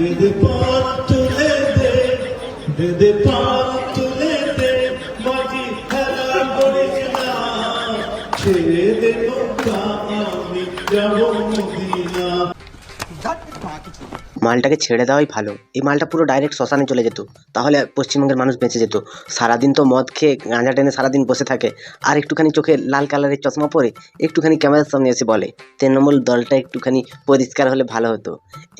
দে পান তুলে দে, দে পান তুলে দে, মাঝি খেলা করিস না, ছেড়ে দে নৌকা আমি যাবো মদিনা। মালটাকে ছেড়ে দেওয়াই ভালো। এই মালটা পুরো ডাইরেক্ট শ্মশানে চলে যেত, তাহলে পশ্চিমবঙ্গের মানুষ বেঁচে যেত। সারাদিন তো মদ খেয়ে গাঁজা টেনে সারাদিন বসে থাকে, আর একটুখানি চোখে লাল কালারের চশমা পরে একটুখানি ক্যামেরার সামনে এসে বলে তৃণমূল দলটা একটুখানি পরিষ্কার হলে ভালো হতো।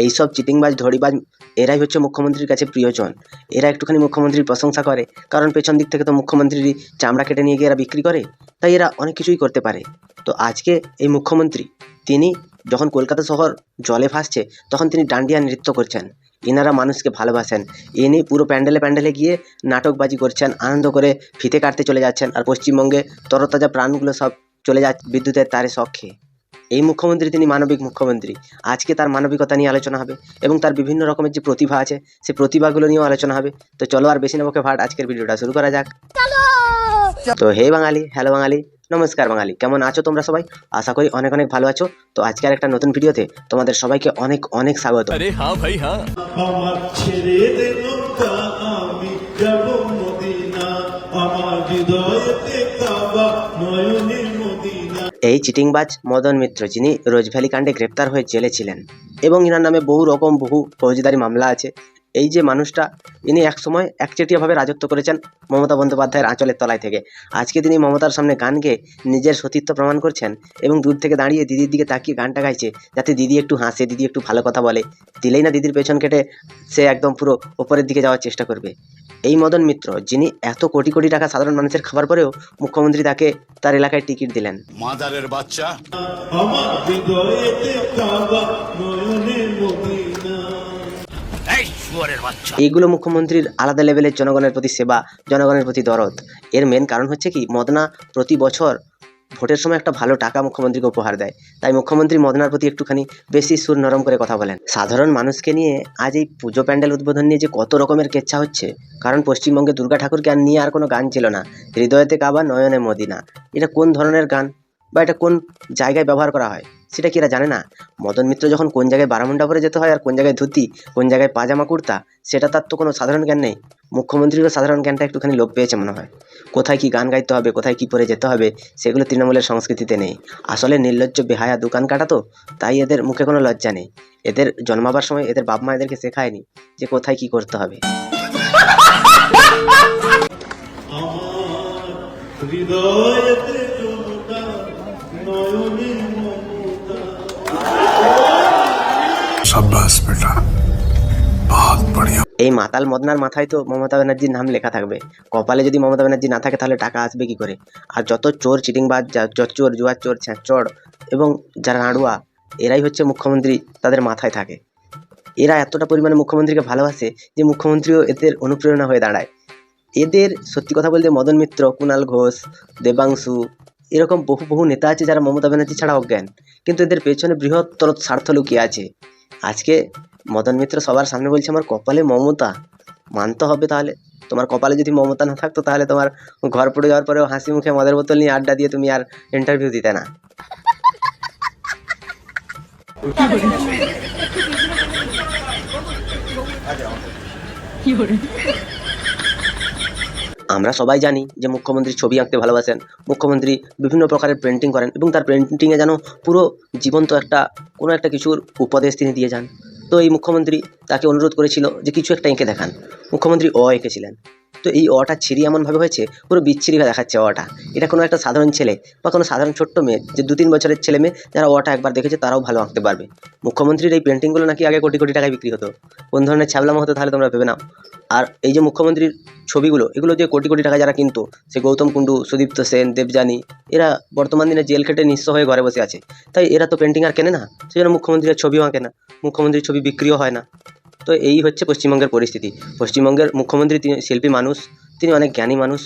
এইসব চিটিংবাজ ধড়িবাজ এরাই হচ্ছে মুখ্যমন্ত্রীর কাছে প্রিয়জন। এরা একটুখানি মুখ্যমন্ত্রীর প্রশংসা করে, কারণ পেছন দিক থেকে তো মুখ্যমন্ত্রীর চামড়া কেটে নিয়ে গিয়ে এরা বিক্রি করে, তাই এরা অনেক কিছুই করতে পারে। তো আজকে এই মুখ্যমন্ত্রী তিনি যখন কলকাতা শহর জলে ভাসছে তখন তিনি ডান্ডিয়া নৃত্য করছেন। এনারা মানুষকে ভালোবাসেন, ইনি পুরো প্যান্ডেলে প্যান্ডেলে গিয়ে নাটকবাজি করছেন, আনন্দ করে ফিতে কাটতে চলে যাচ্ছেন, আর পশ্চিমবঙ্গে তরতাজা প্রাণগুলো সব চলে যাচ্ছে বিদ্যুতের তারে শখ খেয়ে। এই মুখ্যমন্ত্রী তিনি মানবিক মুখ্যমন্ত্রী। আজকে তার মানবিকতা নিয়ে আলোচনা হবে এবং তার বিভিন্ন রকমের যে প্রতিভা আছে সেই প্রতিভাগুলো নিয়েও আলোচনা হবে। তো চলো আর বেশি না বকে ভাট, আজকের ভিডিওটা শুরু করা যাক। তো হে বাঙালি, হ্যালো বাঙালি, নমস্কার বাঙালি, কেমন আছো তোমরা সবাই? আশা করি অনেক অনেক ভালো আছো। তো আজকে আর একটা নতুন ভিডিওতে তোমাদের সবাইকে অনেক অনেক স্বাগত। अरे हाँ भाई हाँ। আমার ছেড়ে দে নৌকা আমি যাবো মদিনা, আমার হৃদয়েতে কাবা নয়নের মদিনা। এই চিটিংবাজ মদন মিত্র, যিনি রোজভ্যালি কাণ্ডে গ্রেপ্তার হয়ে জেলে ছিলেন এবং ইনার নামে বহু ফৌজদারি মামলা আছে। এই যে মানুষটা, ইনি একসময় একচেটিয়াভাবে রাজত্ব করেছেন মমতা বন্দ্যোপাধ্যায়ের আঁচলের তলায় থেকে। আজকে তিনি মমতার সামনে গান গেয়ে নিজের সতীত্ব প্রমাণ করছেন এবং দূর থেকে দাঁড়িয়ে দিদির দিকে তাকিয়ে গানটা গাইছে, যাতে দিদি একটু হাসে, দিদি একটু ভালো কথা বলে। দিলেই না দিদির পেছন কেটে সে একদম পুরো ওপরের দিকে যাওয়ার চেষ্টা করবে। এই মদন মিত্র, যিনি এত কোটি কোটি টাকা সাধারণ মানুষের খাবার পরেও মুখ্যমন্ত্রী তাকে তার এলাকায় টিকিট দিলেন। মাদারের বাচ্চা। আমার হৃদয়েতে কাবা নয়নের মদিনা। এইগুলো মুখ্যমন্ত্রীর আলাদা লেভেলের জনগণের প্রতি সেবা, জনগণের প্রতি দরদ। এর মেন কারণ হচ্ছে কি, মদনা প্রতি বছর ভোটের সময় একটা ভালো টাকা মুখ্যমন্ত্রীকে উপহার দেয়, তাই মুখ্যমন্ত্রী মদনার প্রতি একটুখানি বেশি সুর নরম করে কথা বলেন। সাধারণ মানুষকে নিয়ে আজ এই পুজো প্যান্ডেল উদ্বোধন নিয়ে যে কত রকমের কেচ্ছা হচ্ছে, কারণ পশ্চিমবঙ্গে দুর্গা ঠাকুরকে আর নিয়ে আর কোনো গান ছিল না। হৃদয়তে কাবা নয়নে মদিনা, এটা কোন ধরনের গান বা এটা কোন জায়গায় ব্যবহার করা হয় সেটা কি এরা জানে না? মদন মিত্র যখন কোন জায়গায় বারামুন্ডা পরে যেতে হয় আর কোন জায়গায় ধুতি, কোন জায়গায় পাজামা কুর্তা, সেটা তার তো কোনো সাধারণ জ্ঞান নেই। মুখ্যমন্ত্রীরও সাধারণ জ্ঞানটা একটুখানি লোপ পেয়েছে মনে হয়। কোথায় কি গান গাইতে হবে, কোথায় কি পরে যেতে হবে, সেগুলো তৃণমূলের সংস্কৃতিতে নেই। আসলে নির্লজ্জ বেহায়া দোকান কাটা তো, তাই এদের মুখে কোনো লজ্জা নেই। এদের জন্মাবার সময় এদের বাপ মা এদেরকে শেখায়নি যে কোথায় কি করতে হবে। আমার হৃদয়েতে কাবা নয়নের মমতা। शाबाश बेटा, बहुत बढ़िया। এই মাতাল মদনার মাথায় তো মমতা ব্যানার্জির নাম লেখা থাকবে, কপালে যদি মমতা ব্যানার্জি না থাকে তাহলে টাকা আসবে কি করে? আর যত চোর চিটিংবাজ, চোর জুয়ার চোর, ছ্যাঁচড় এবং যারা নাড়ুয়া, এরাই হচ্ছে মুখ্যমন্ত্রী তাদের মাথায় থাকে। এরা এতটা পরিমাণে মুখ্যমন্ত্রীকে ভালোবাসে যে মুখ্যমন্ত্রীও এদের অনুপ্রেরণা হয়ে দাঁড়ায়। এদের সত্যি কথা বলতে মদন মিত্র, কুণাল ঘোষ, দেবাংশু, এরকম বহু নেতা আছে যারা মমতা ব্যানার্জি ছাড়া অজ্ঞান, কিন্তু এদের পেছনে বৃহত্তর স্বার্থ লুকিয়ে আছে। আজকে মদন মিত্র সবার সামনে বলছে আমার কপালে মমতা। মানতে হবে, তাহলে তোমার কপালে যদি মমতা না থাকতো তাহলে তোমার ঘর পড়ে যাওয়ার পরেও হাসি মুখে মদের বোতল নিয়ে আড্ডা দিয়ে তুমি আর ইন্টারভিউ দিতে না। আমরা সবাই জানি যে মুখ্যমন্ত্রী ছবি আঁকতে ভালোবাসেন, মুখ্যমন্ত্রী বিভিন্ন প্রকারের পেন্টিং করেন এবং তার পেন্টিংয়ে যেন পুরো জীবন্ত কোনো একটা কিছুর উপদেশ তিনি দিয়ে যান। তো এই মুখ্যমন্ত্রী তাকে অনুরোধ করেছিল যে কিছু একটা এঁকে দেখান। মুখ্যমন্ত্রী এঁকেছিলেন। তো এই অটা ছিঁড়ি এমনভাবে হয়েছে পুরো বিচ্ছিরিভাবে দেখাচ্ছে অটা। এটা কোনো একটা সাধারণ ছেলে বা কোনো সাধারণ ছোট্ট মেয়ে, যে 2-3 বছরের ছেলে মেয়ে যারা অটা একবার দেখেছে তারাও ভালো আঁকতে পারবে। মুখ্যমন্ত্রীর এই পেন্টিংগুলো নাকি আগে কোটি কোটি টাকায় বিক্রি হতো। কোন ধরনের ছ্যাবলামো হতো তাহলে তোমরা ভেবে নাও। আর এই যে মুখ্যমন্ত্রীর ছবিগুলো, এগুলো যে কোটি কোটি টাকা যারা কিনতো, সে গৌতম কুণ্ডু, সুদীপ্ত সেন, দেবযানী, এরা বর্তমান দিনে জেল খেটে নিঃস্ব হয়ে ঘরে বসে আছে। তাই এরা তো পেন্টিং আর কেনে না, সেই জন্য মুখ্যমন্ত্রীর ছবিও আঁকে না, মুখ্যমন্ত্রীর ছবি বিক্রিও হয় না। তো এই হচ্ছে পশ্চিমবঙ্গের পরিস্থিতি। পশ্চিমবঙ্গের মুখ্যমন্ত্রী তিনি শিল্পী মানুষ, তিনি অনেক জ্ঞানী মানুষ।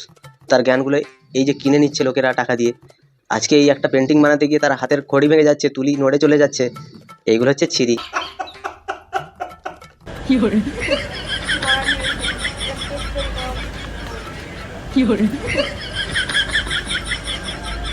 তার জ্ঞানগুলো এই যে কিনে নিচ্ছে লোকেরা টাকা দিয়ে, আজকে এই একটা পেন্টিং বানাতে গিয়ে তার হাতের খড়ি ভেঙে যাচ্ছে, তুলি নড়ে চলে যাচ্ছে। এইগুলো হচ্ছে ছিরি।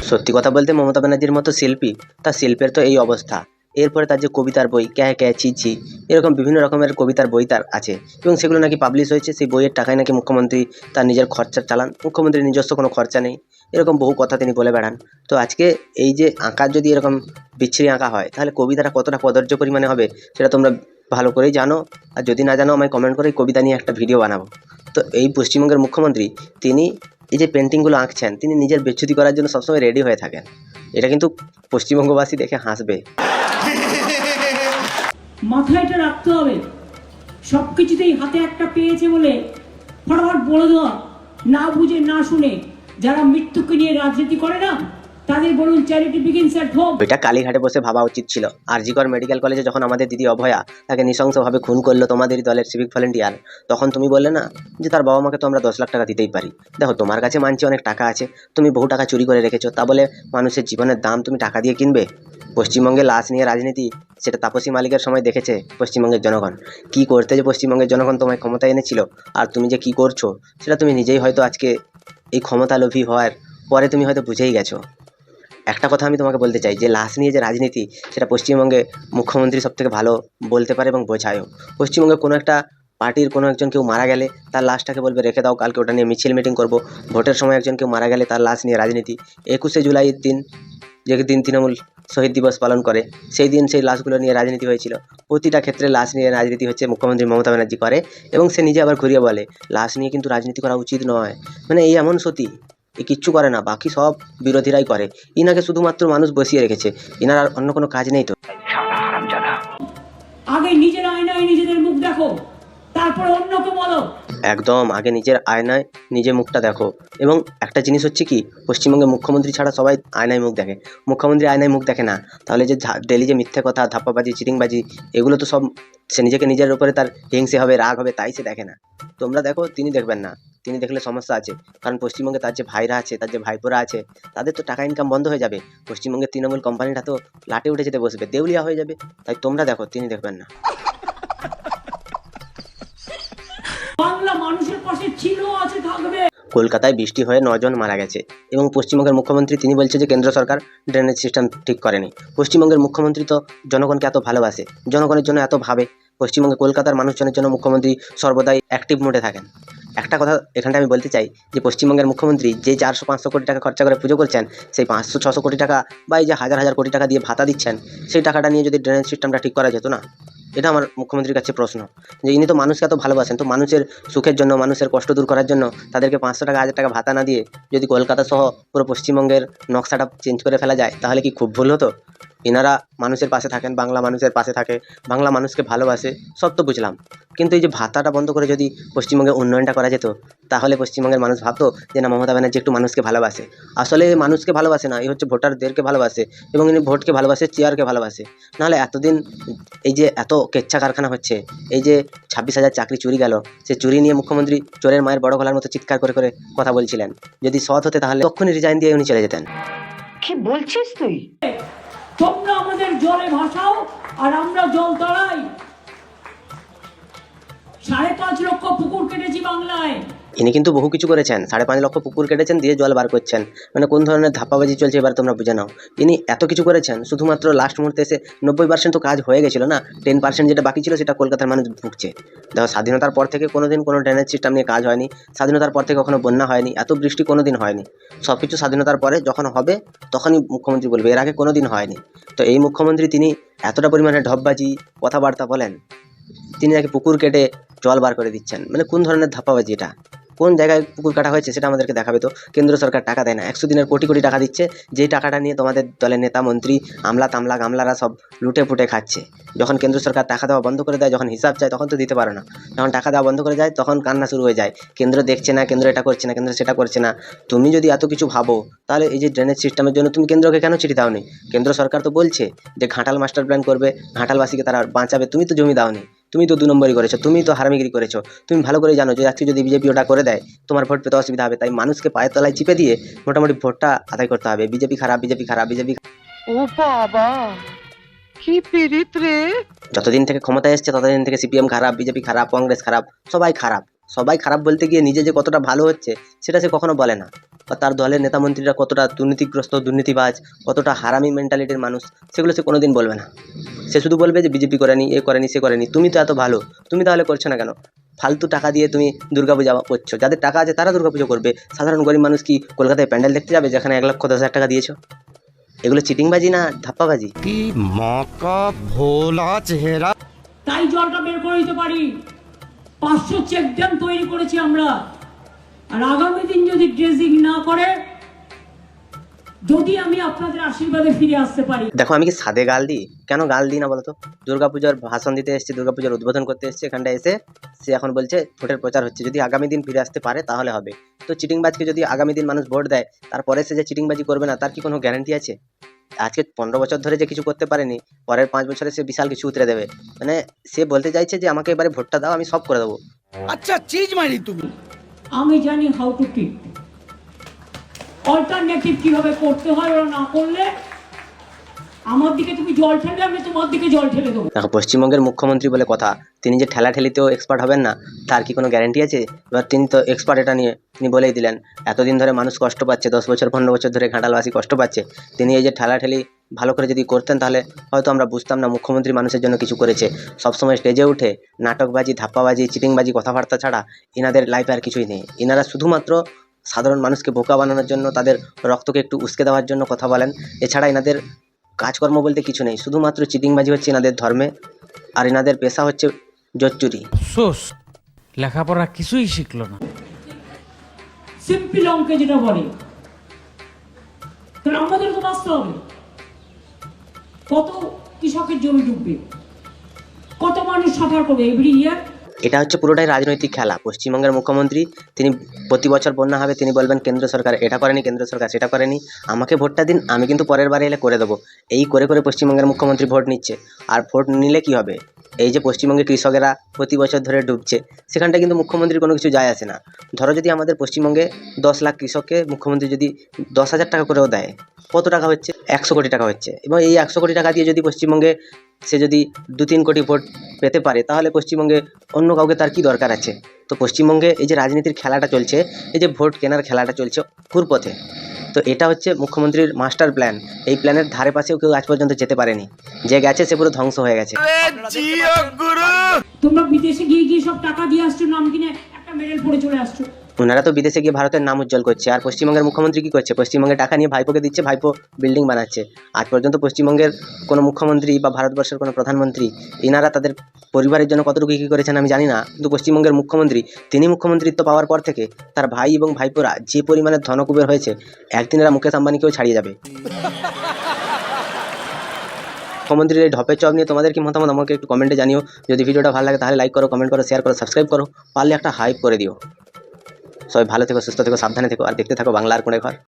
সত্যি কথা বলতে মমতা ব্যানার্জির মতো শিল্পী, তার শিল্পের তো এই অবস্থা। এরপরে তার যে কবিতার বই ক্যা ক্যা ছি ছি, এরকম বিভিন্ন রকমের কবিতার বই তার আছে এবং সেগুলো নাকি পাবলিশ হয়েছে। সেই বইয়ের টাকায় নাকি মুখ্যমন্ত্রী তার নিজের খরচা চালান, মুখ্যমন্ত্রীর নিজস্ব কোনো খরচা নেই, এরকম বহু কথা তিনি বলে বেড়ান। তো আজকে এই যে আঁকার যদি এরকম বিচ্ছিরি আঁকা হয়, তাহলে কবিতাটা কতটা কদর্য পরিমাণে হবে সেটা তোমরা ভালো করেই জানো। আর যদি না জানো আমায় কমেন্ট করে এই কবিতা নিয়ে একটা ভিডিও বানাবো। তো এই পশ্চিমবঙ্গের মুখ্যমন্ত্রী তিনি এই যে পেন্টিংগুলো আঁকছেন, তিনি নিজের বেচ্ছুতি করার জন্য সবসময় রেডি হয়ে থাকেন। এটা কিন্তু পশ্চিমবঙ্গবাসী দেখে হাসবে। মাথায় এটা রাখতে হবে, সব কিছুতেই হাতে একটা পেয়েছে বলে ফটাফট বলে দেওয়া, না বুঝে না শুনে যারা মৃত্যুকে নিয়ে রাজনীতি করে না, তাদের বলুন চ্যারিটি বিগিনস এট হোম। ওইটা কালীঘাটে বসে ভাবা উচিত ছিল। আরজিকর মেডিকেল কলেজে যখন আমাদের দিদি অভয়া তাকে নৃশংসভাবে খুন করলো তোমাদেরই দলের সিভিক ভলেন্টিয়ার, তখন তুমি বললে না যে তার বাবা মাকে তো আমরা 10 লাখ টাকা দিতেই পারি। দেখো তোমার কাছে মানছি অনেক টাকা আছে, তুমি বহু টাকা চুরি করে রেখেছো, তা বলে মানুষের জীবনের দাম তুমি টাকা দিয়ে কিনবে? পশ্চিমবঙ্গে লাশ নিয়ে রাজনীতি, সেটা তাপসী মালিকের সময় দেখেছে পশ্চিমবঙ্গের জনগণ কি করতে, যে পশ্চিমবঙ্গের জনগণ তোমায় ক্ষমতায় এনেছিল। আর তুমি যে কি করছো সেটা তুমি নিজেই হয়তো আজকে এই ক্ষমতা লোভী হওয়ার পরে তুমি হয়তো বুঝেই গেছো। একটা কথা আমি তোমাকে বলতে চাই যে লাশ নিয়ে যে রাজনীতি, সেটা পশ্চিমবঙ্গে মুখ্যমন্ত্রী সবথেকে ভালো বলতে পারে এবং বোঝায়ও। পশ্চিমবঙ্গে কোনো একটা পার্টির কোনো একজন কেউ মারা গেলে তার লাশটাকে বলবে রেখে দাও, কালকে ওটা নিয়ে মিছিল মিটিং করবো। ভোটের সময় একজন কেউ মারা গেলে তার লাশ নিয়ে রাজনীতি। 21শে জুলাইয়ের দিন, যে দিন তৃণমূল শহীদ দিবস পালন করে, সেই দিন সেই লাশগুলো নিয়ে রাজনীতি হয়েছিল। প্রতিটা ক্ষেত্রে লাশ নিয়ে রাজনীতি হচ্ছে মুখ্যমন্ত্রী মমতা ব্যানার্জি করে, এবং সে নিজে আবার ঘুরিয়ে বলে লাশ নিয়ে কিন্তু রাজনীতি করা উচিত নয়। মানে এই এমন সতী, এ কিচ্ছু করে না, বাকি সব বিরোধীরাই করে। ইনাকে শুধুমাত্র মানুষ বসিয়ে রেখেছে, ইনার আর অন্য কোনো কাজ নেই। তো আগে নিজের আয়নায় নিজেদের মুখ দেখো, তারপরে অন্যকে বলো। একদম আগে নিজের আয়নায় নিজে মুখটা দেখো। এবং একটা জিনিস হচ্ছে কি, পশ্চিমবঙ্গে মুখ্যমন্ত্রী ছাড়া সবাই আয়নায় মুখ দেখে, মুখ্যমন্ত্রী আয়নায় মুখ দেখে না। তাহলে যে ডেলি যে মিথ্যে কথা, ধাপ্পাবাজি, চিটিংবাজি, এগুলো তো সব সে নিজেকে নিজের উপরে তার হিংসে হবে, রাগ হবে, তাই সে দেখে না। তোমরা দেখো, তিনি দেখবেন না। তিনি দেখলে সমস্যা আছে, কারণ পশ্চিমবঙ্গে তার যে ভাইরা আছে, তার যে ভাইপোরা আছে, তাদের তো টাকা ইনকাম বন্ধ হয়ে যাবে। পশ্চিমবঙ্গের তৃণমূল কোম্পানিটা তো লাটে উঠে যেতে বসবে, দেউলিয়া হয়ে যাবে। তাই তোমরা দেখো, তিনি দেখবেন না। বাংলা মানুষের পাশে ছিল, আছে, থাকবে। কলকাতায় বৃষ্টি হয়ে 9 জন মারা গেছে এবং পশ্চিমবঙ্গের মুখ্যমন্ত্রী তিনি বলছে যে কেন্দ্র সরকার ড্রেনেজ সিস্টেম ঠিক করেনি। পশ্চিমবঙ্গের মুখ্যমন্ত্রী তো জনগণকে এত ভালোবাসে, জনগণের জন্য এত ভাবে। পশ্চিমবঙ্গে কলকাতার মানুষজনের জন্য মুখ্যমন্ত্রী সর্বদাই অ্যাক্টিভ মোডে থাকেন। একটা কথা এখানটা আমি বলতে চাই যে পশ্চিমবঙ্গের মুখ্যমন্ত্রী যে 400-500 কোটি টাকা খরচা করে পুজো করছেন, সেই 500-600 কোটি টাকা বা এই যে হাজার হাজার কোটি টাকা দিয়ে ভাতা দিচ্ছেন, সেই টাকাটা নিয়ে যদি ড্রেনেজ সিস্টেমটা ঠিক করা যেত না? এটা আমার মুখ্যমন্ত্রীর কাছে প্রশ্ন, যে ইনি তো মানুষকে এত ভালোবাসেন, তো মানুষের সুখের জন্য, মানুষের কষ্ট দূর করার জন্য তাদেরকে 500 টাকা 1000 টাকা ভাতা না দিয়ে যদি কলকাতা সহ পুরো পশ্চিমবঙ্গের নকশাটা চেঞ্জ করে ফেলা যায়, তাহলে কি খুব ভুল হতো? এনারা মানুষের পাশে থাকেন, বাংলা মানুষের পাশে থাকে, বাংলা মানুষকে ভালোবাসে, সব তো বুঝলাম। কিন্তু এই যে ভাতাটা বন্ধ করে যদি পশ্চিমবঙ্গের উন্নয়নটা করা যেত, তাহলে পশ্চিমবঙ্গের মানুষ ভাবতো যে না, মমতা ব্যানার্জি একটু মানুষকে ভালোবাসে। আসলে মানুষকে ভালোবাসে না, এই হচ্ছে ভোটারদেরকে ভালোবাসে, এবং ইনি ভোটকে ভালোবাসে, চেয়ারকে ভালোবাসে। নাহলে এতদিন এই যে এত কেচ্ছা কারখানা হচ্ছে, এই যে 26,000 চাকরি চুরি গেল, সে চুরি নিয়ে মুখ্যমন্ত্রী চোরের মায়ের বড় গলার মতো চিৎকার করে করে কথা বলছিলেন। যদি সৎ হতে তাহলে তখনই রিজাইন দিয়ে উনি চলে যেতেন। কি বলছিস তুই? তোমরা আমাদের জলে ভাসাও আর আমরা জল তাড়াই। 5.5 লক্ষ পুকুর কেটেছি বাংলায়। ইনি কিন্তু বহু কিছু করেছেন, 5.5 লক্ষ পুকুর কেটেছেন, দিয়ে জল বার করছেন। মানে কোন ধরনের ধাপ্পাবাজি চলছে এবার তোমরা বুঝে নাও। ইনি এত কিছু করেছেন, শুধুমাত্র লাস্ট মুহূর্তে এসে 90% তো কাজ হয়ে গেছিলো না, 10% যেটা বাকি ছিল সেটা কলকাতার মানুষ ভুগছে। দেখো, স্বাধীনতার পর থেকে কোনোদিন কোনো ড্রেনেজ সিস্টেম নিয়ে কাজ হয়নি, স্বাধীনতার পর থেকে কখনো বন্যা হয়নি, এত বৃষ্টি কোনোদিন হয়নি। সব কিছু স্বাধীনতার পরে যখন হবে তখনই মুখ্যমন্ত্রী বলবে, এর আগে কোনোদিন হয়নি। তো এই মুখ্যমন্ত্রী তিনি এতটা পরিমাণে ঢপবাজি কথাবার্তা বলেন, তিনি নাকি পুকুর কেটে জল বার করে দিচ্ছেন। মানে কোন ধরনের ধাপ্পাবাজি এটা? কোন জায়গায় পুকুর কাটা হয়েছে সেটা আমাদেরকে দেখাবে তো। কেন্দ্র সরকার টাকা দেয় না, 100 দিনের কোটি কোটি টাকা দিচ্ছে, যেই টাকাটা নিয়ে তোমাদের দলের নেতা মন্ত্রী আমলা তামলা গামলারা সব লুটে পুটে খাচ্ছে। যখন কেন্দ্র সরকার টাকা দেওয়া বন্ধ করে দেয়, যখন হিসাব চায় তখন তো দিতে পারো না, যখন টাকা দেওয়া বন্ধ করে যায় তখন কান্না শুরু হয়ে যায়, কেন্দ্র দেখছে না, কেন্দ্র এটা করছে না, কেন্দ্র সেটা করছে না। তুমি যদি এত কিছু ভাবো, তাহলে এই যে ড্রেনেজ সিস্টেমের জন্য তুমি কেন্দ্রকে কেন চিঠি দাওনি? কেন্দ্র সরকার তো বলছে যে ঘাটাল মাস্টার প্ল্যান করবে, ঘাটালবাসীকে তারা বাঁচাবে, তুমি তো জমি দাওনি, তুমি তো 2 নম্বরই করেছো, তুমি তো হারামিগিরি করেছো। তুমি ভালো করে জানো যে আজকে যদি বিজেপি ওটা করে দেয় তোমার ভোট পেতে অসুবিধা হবে, তাই মানুষকে পায়ের তলায় চিপে দিয়ে মোটামুটি ভোটটা আদায় করতে হবে। বিজেপি খারাপ, বিজেপি খারাপ, বিজেপি। ও বাবা, কি পীড়িত রে! যতদিন থেকে ক্ষমতায় এসছে ততদিন থেকে সিপিএম খারাপ, বিজেপি খারাপ, কংগ্রেস খারাপ, সবাই খারাপ, সবাই খারাপ বলতে গিয়ে নিজে যে কতটা ভালো হচ্ছে সেটা সে কখনো বলে না, বা তার দলের নেতামন্ত্রীরা কতটা দুর্নীতিগ্রস্ত, দুর্নীতিবাজ, কতটা হারামি মেন্টালিটির মানুষ, সেগুলো সে কোনোদিন বলবে না। সে শুধু বলবে যে বিজেপি করেনি, এ করেনি, সে করেনি। তুমি তো এত ভালো, তুমি তাহলে করছো না কেন? ফালতু টাকা দিয়ে তুমি দুর্গাপূজা করছো, যাদের টাকা আছে তারা দুর্গাপুজো করবে। সাধারণ গরিব মানুষ কি কলকাতায় প্যান্ডেল দেখতে যাবে যেখানে 1,10,000 টাকা দিয়েছো? এগুলো চিটিংবাজি না ধাপ্পাবাজি? কি মাকা ভোলা চেহারা। তাই জলটা বের করে দিতে পারি। 500 চেক ড্যাম তৈরি করেছি আমরা। আর আগামী দিন যদি ড্রেজিং না করে, যদি আমি আপনাদের আশীর্বাদে ফিরে আসতে পারি। দেখো, আমি কি সাদে গাল দিই? কেন গাল দিই না বলো তো? দুর্গাপূজার ভাষণ দিতে এসেছি, দুর্গাপূজার উদ্বোধন করতে এসেছি, এখানটা এসে সে এখন বলছে ভোটের প্রচার হচ্ছে, যদি আগামী দিন ফিরে আসতে পারে তাহলে হবে। তো চিটিংবাজকে যদি আগামী দিন মানুষ ভোট দেয়, তারপরে সে যে চিটিংবাজি করবে না তার কি কোনো গ্যারান্টি আছে? আজকে 15 বছর ধরে যে কিছু করতে পারেনি, পরের 5 বছরে সে বিশাল কিছু উতরে দেবে। মানে সে বলতে চাইছে যে আমাকে এবারে ভোটটা দাও, আমি সব করে দেবো। আচ্ছা চিজ মারি তুমি। আমি জানি হাউ টু ট্রিট। অল্টারনেটিভ কিভাবে করতে হয়, ওরা না করলে আমার দিকে তুমি জল ঠেলে, আমি তোমার দিকে জল ঠেলে দেবো। দেখো, পশ্চিমবঙ্গের মুখ্যমন্ত্রী বলে কথা, তিনি যে ঠেলাঠেলিতেও এক্সপার্ট হবেন না তার কি কোনো গ্যারান্টি আছে? এবার তিনি তো এক্সপার্ট, এটা নিয়ে তিনি বলেই দিলেন। এতদিন ধরে মানুষ কষ্ট পাচ্ছে, 10 বছর 15 বছর ধরে ঘাটালবাসী কষ্ট পাচ্ছে। তিনি এই যে ঠেলাঠেলি ভালো করে যদি করতেন তাহলে হয়তো আমরা বুঝতাম না মুখ্যমন্ত্রী মানুষের জন্য কিছু করেছে। সবসময় স্টেজে উঠে নাটকবাজি, ধাপ্পাবাজি, চিটিংবাজি, কথাবার্তা ছাড়া এনাদের লাইফে আর কিছুই নেই। এনারা শুধুমাত্র সাধারণ মানুষকে বোকা বানানোর জন্য, তাদের রক্তকে একটু উস্কে দেওয়ার জন্য কথা বলেন। এছাড়া এনাদের কাজকর্ম বলতে কিছু নেই, শুধুমাত্র চিটিংবাজি হচ্ছে এনাদের ধর্মে, আর এনাদের পেশা হচ্ছে জোচ্চুরি। সোস লেখাপড়া কিছুই শিখলো না। সিম্পল অঙ্কে যেটা বলে, তাহলে আমাদের তো বাঁচতে হবে। কত কৃষকের জমি ডুববে, কত মানুষ সাফার করবে এভরি ইয়ার। এটা হচ্ছে পুরোটাই রাজনৈতিক খেলা। পশ্চিমবঙ্গের মুখ্যমন্ত্রী, তিনি প্রতি বছর বন্যা হবে তিনি বলবেন কেন্দ্র সরকার এটা করেনি, কেন্দ্র সরকার সেটা করেনি, আমাকে ভোটটা দিন, আমি কিন্তু পরের বারে এলে করে দেবো। এই করে করে পশ্চিমবঙ্গের মুখ্যমন্ত্রী ভোট নিচ্ছে। আর ভোট নিলে কি হবে? এই যে পশ্চিমবঙ্গে কৃষকেরা প্রতি বছর ধরে ডুবছে, সেখানটা কিন্তু মুখ্যমন্ত্রীর কোনো কিছু যায় আসে না। ধরো যদি আমাদের পশ্চিমবঙ্গে 10 লাখ কৃষককে মুখ্যমন্ত্রী যদি 10,000 টাকা করেও দেয়, কত টাকা হচ্ছে? 100 কোটি টাকা হচ্ছে। এবং এই 100 কোটি টাকা দিয়ে যদি পশ্চিমবঙ্গে সে যদি 2-3 কোটি ভোট পেতে পারে, তাহলে পশ্চিমবঙ্গে অন্য কাউকে তার কি দরকার আছে? তো পশ্চিমবঙ্গে এই যে রাজনীতির খেলাটা চলছে, এই যে ভোট কেনার খেলাটা চলছে ঘুরপথে, তো এটা হচ্ছে মুখ্যমন্ত্রীর মাস্টার প্ল্যান। এই প্ল্যানের ধারে পাশেও কেউ আজ পর্যন্ত যেতে পারেনি, যে গেছে সে পুরো ধ্বংস হয়ে গেছে। তোমরা বিদেশে গিয়ে গিয়ে সব টাকা দিয়ে আসছো, নাম কিনে একটা মেডেল পরে চলে আসছো। ওনারা তো বিদেশে গিয়ে ভারতের নাম উজ্জ্বল করছে, আর পশ্চিমবঙ্গের মুখ্যমন্ত্রী কি করছে? পশ্চিমবঙ্গে টাকা নিয়ে ভাইপোকে দিচ্ছে, ভাইপো বিল্ডিং বানাচ্ছে। আজ পর্যন্ত পশ্চিমবঙ্গের কোনো মুখ্যমন্ত্রী বা ভারতবর্ষের কোনো প্রধানমন্ত্রী, এনারা তাদের পরিবারের জন্য কতটুকু কী করেছেন আমি জানি না, কিন্তু পশ্চিমবঙ্গের মুখ্যমন্ত্রী, তিনি মুখ্যমন্ত্রিত্ব পাওয়ার পর থেকে তার ভাই এবং ভাইপোরা যে পরিমাণে ধনকুবের হয়েছে, একদিন এরা মুকেশ আম্বানিকেও ছাড়িয়ে যাবে। মুখ্যমন্ত্রীর এই ঢপের চপ নিয়ে তোমাদের কি মতামত আমাকে একটু কমেন্টে জানিও। যদি ভিডিওটা ভালো লাগে তাহলে লাইক করো, কমেন্ট করো, শেয়ার করো, সাবস্ক্রাইব করো, পারলে একটা হাইপ করে দিও। সবাই ভালো থেকো, সুস্থ থেকো, সাবধানে থেকো, আর দেখতে থাকো বাংলার কোণে ঘর।